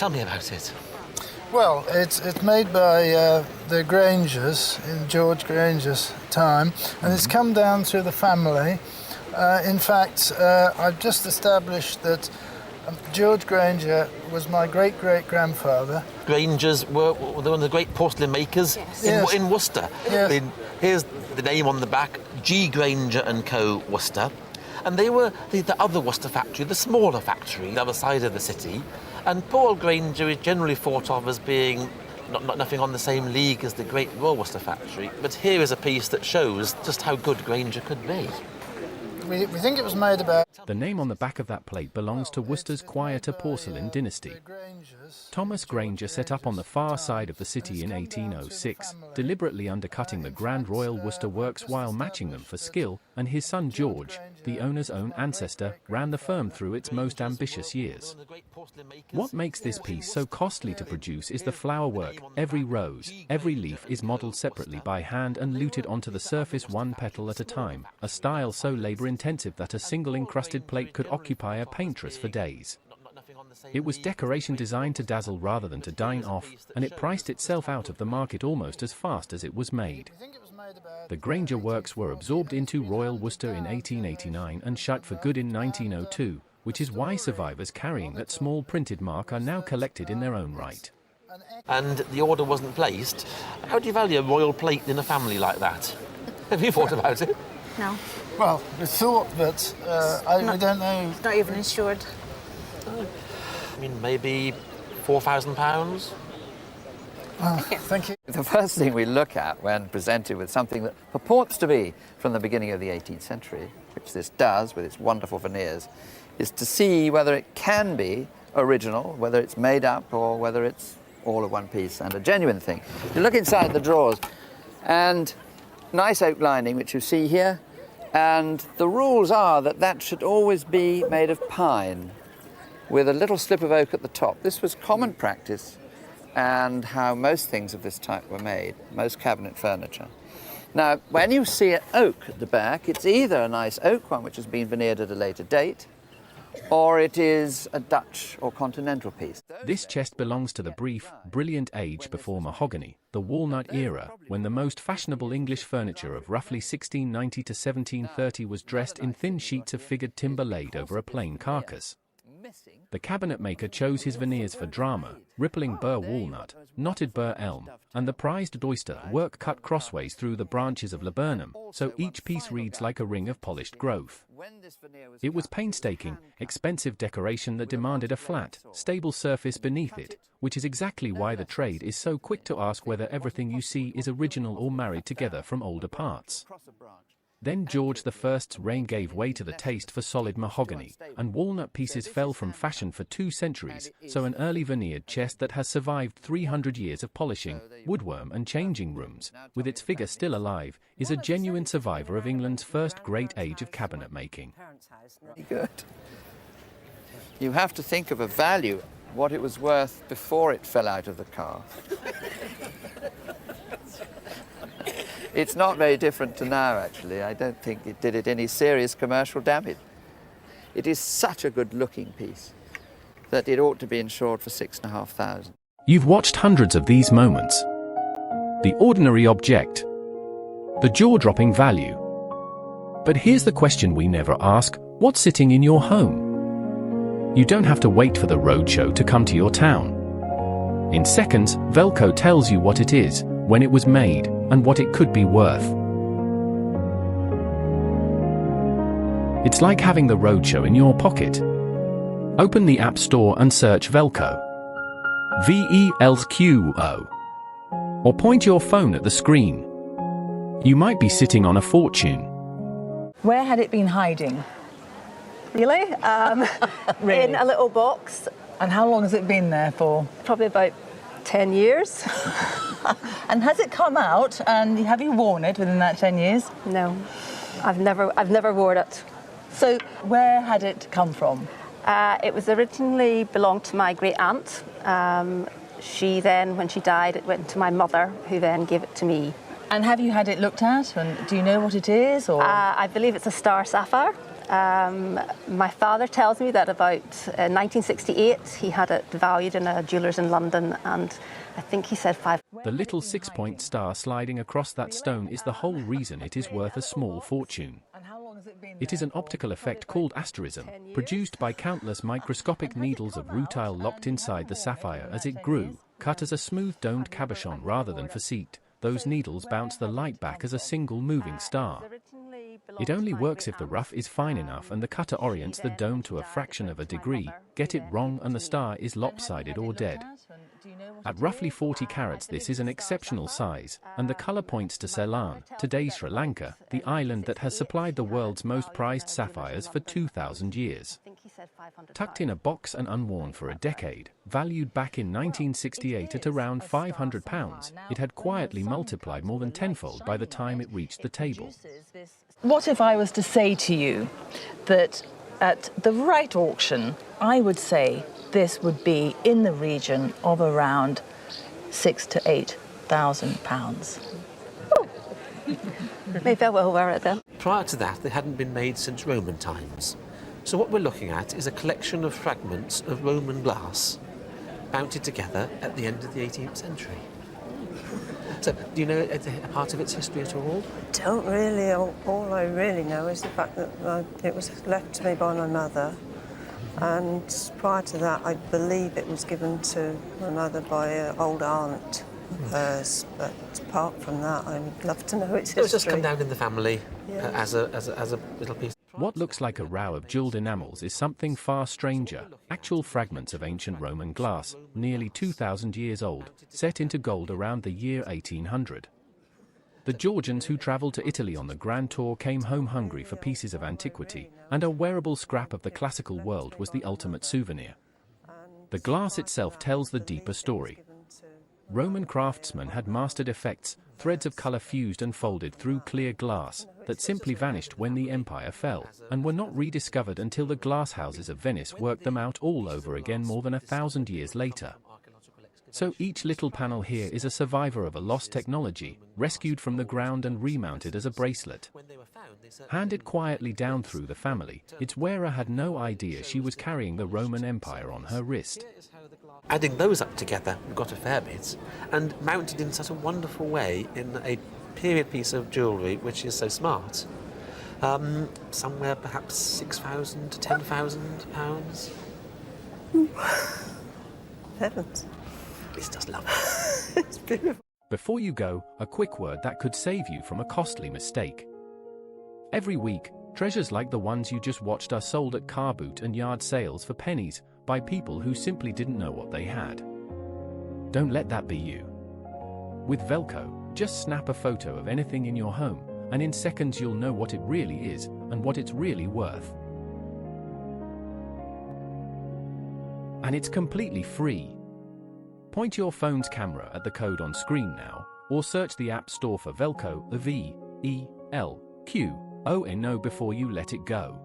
Tell me about it. Well, it's made by the Grangers, in George Granger's time, and it's come down through the family. In fact, I've just established that George Granger was my great-great-grandfather. Grangers were one of the great porcelain makers in Worcester. Yes. I mean, here's the name on the back, G. Granger and Co. Worcester. And they were the other Worcester factory, the smaller factory, the other side of the city. And Paul Granger is generally thought of as being nothing on the same league as the great Royal Worcester factory. But here is a piece that shows just how good Granger could be. We think it was made about... The name on the back of that plate belongs to Worcester's quieter porcelain dynasty. Thomas Granger set up on the far side of the city in 1806, deliberately undercutting the Grand Royal Worcester works while matching them for skill, and his son George, the owner's own ancestor, ran the firm through its most ambitious years. What makes this piece so costly to produce is the flower work. Every rose, every leaf is modelled separately by hand and luted onto the surface one petal at a time, a style so labour-intensive that a single encrusted plate could occupy a paintress for days. It was decoration designed to dazzle rather than to dine off, and it priced itself out of the market almost as fast as it was made. The Granger works were absorbed into Royal Worcester in 1889 and shut for good in 1902, which is why survivors carrying that small printed mark are now collected in their own right. And the order wasn't placed. How do you value a royal plate in a family like that? Have you thought about it? No. Well, we thought, but we don't know... It's not even insured. I mean, maybe £4,000? Thank you. The first thing we look at when presented with something that purports to be from the beginning of the 18th century, which this does with its wonderful veneers, is to see whether it can be original, whether it's made up, or whether it's all of one piece and a genuine thing. You look inside the drawers, and nice oak lining, which you see here, and the rules are that that should always be made of pine with a little slip of oak at the top. This was common practice and how most things of this type were made, most cabinet furniture. Now, when you see an oak at the back, it's either a nice oak one which has been veneered at a later date, or it is a Dutch or continental piece. This chest belongs to the brief, brilliant age before mahogany, the walnut era, when the most fashionable English furniture of roughly 1690 to 1730 was dressed in thin sheets of figured timber laid over a plain carcass. The cabinet maker chose his veneers for drama, rippling burr walnut, knotted burr elm, and the prized oyster work cut crossways through the branches of laburnum, so each piece reads like a ring of polished growth. It was painstaking, expensive decoration that demanded a flat, stable surface beneath it, which is exactly why the trade is so quick to ask whether everything you see is original or married together from older parts. Then George I's reign gave way to the taste for solid mahogany, and walnut pieces fell from fashion for 2 centuries, so an early veneered chest that has survived 300 years of polishing, woodworm and changing rooms, with its figure still alive, is a genuine survivor of England's first great age of cabinet making. Good. You have to think of a value, what it was worth before it fell out of the car. It's not very different to now, actually. I don't think it did it any serious commercial damage. It is such a good-looking piece that it ought to be insured for £6,500. You've watched hundreds of these moments. The ordinary object. The jaw-dropping value. But here's the question we never ask: what's sitting in your home? You don't have to wait for the roadshow to come to your town. In seconds, Velco tells you what it is, when it was made, and what it could be worth. It's like having the roadshow in your pocket. Open the App Store and search Velco. VELQO. Or point your phone at the screen. You might be sitting on a fortune. Where had it been hiding? Really? Really? In a little box. And how long has it been there for? Probably about 10 years. And has it come out, and have you worn it within that 10 years? No, I've never worn it. So where had it come from? It was originally belonged to my great aunt. She then, when she died, it went to my mother, who then gave it to me. And have you had it looked at, and do you know what it is? Or I believe it's a star sapphire. My father tells me that about 1968 he had it valued in a jeweller's in London, and I think he said 5. The little 6-point star sliding across that stone is the whole reason it is worth a small fortune. It is an optical effect called asterism, produced by countless microscopic needles of rutile locked inside the sapphire as it grew, cut as a smooth domed cabochon rather than facete. Those needles bounce the light back as a single moving star. It only works if the rough is fine enough and the cutter orients the dome to a fraction of a degree. Get it wrong and the star is lopsided or dead. At roughly 40 carats this is an exceptional size, and the colour points to Ceylon, today's Sri Lanka, the island that has supplied the world's most prized sapphires for 2,000 years. Tucked in a box and unworn for a decade, valued back in 1968 at around £500, it had quietly multiplied more than tenfold by the time it reached the table. What if I was to say to you that at the right auction, I would say this would be in the region of around £6,000 to £8,000. Maybe I will wear it then. Prior to that, they hadn't been made since Roman times. So what we're looking at is a collection of fragments of Roman glass mounted together at the end of the 18th century. So, do you know a part of its history at all? Don't really. All I really know is the fact that it was left to me by my mother, and prior to that, I believe it was given to my mother by an old aunt of hers. But apart from that, I would love to know its history. It was just come down in the family as a little piece. What looks like a row of jewelled enamels is something far stranger. Actual fragments of ancient Roman glass, nearly 2,000 years old, set into gold around the year 1800. The Georgians who travelled to Italy on the Grand Tour came home hungry for pieces of antiquity, and a wearable scrap of the classical world was the ultimate souvenir. The glass itself tells the deeper story. Roman craftsmen had mastered effects, threads of colour fused and folded through clear glass, that simply vanished when the empire fell, and were not rediscovered until the glass houses of Venice worked them out all over again more than 1,000 years later. So each little panel here is a survivor of a lost technology, rescued from the ground and remounted as a bracelet. Handed quietly down through the family, its wearer had no idea she was carrying the Roman Empire on her wrist. Adding those up together, we've got a fair bit, and mounted in such a wonderful way in a period piece of jewellery which is so smart. Somewhere perhaps £6,000 to £10,000. Heavens. It's just lovely. It's beautiful. Before you go, a quick word that could save you from a costly mistake. Every week, treasures like the ones you just watched are sold at car boot and yard sales for pennies by people who simply didn't know what they had. Don't let that be you. With Velcro, just snap a photo of anything in your home, and in seconds you'll know what it really is and what it's really worth. And it's completely free. Point your phone's camera at the code on screen now, or search the App Store for Velcro, VELQONO, before you let it go.